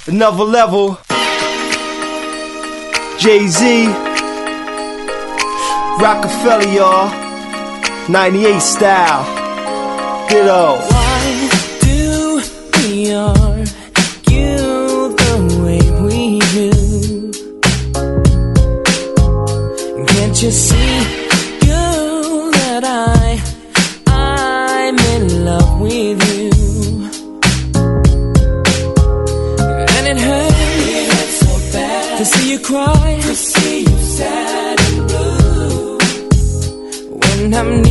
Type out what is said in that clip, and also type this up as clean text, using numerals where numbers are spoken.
Another level. Jay-Z, Rockefeller, y'all. 98 style. Ditto. Why do we argue the way we do? Can't you see, girl, that I'm in love with you? And it hurts so bad to see you cry, to see you sad and blue. When I'm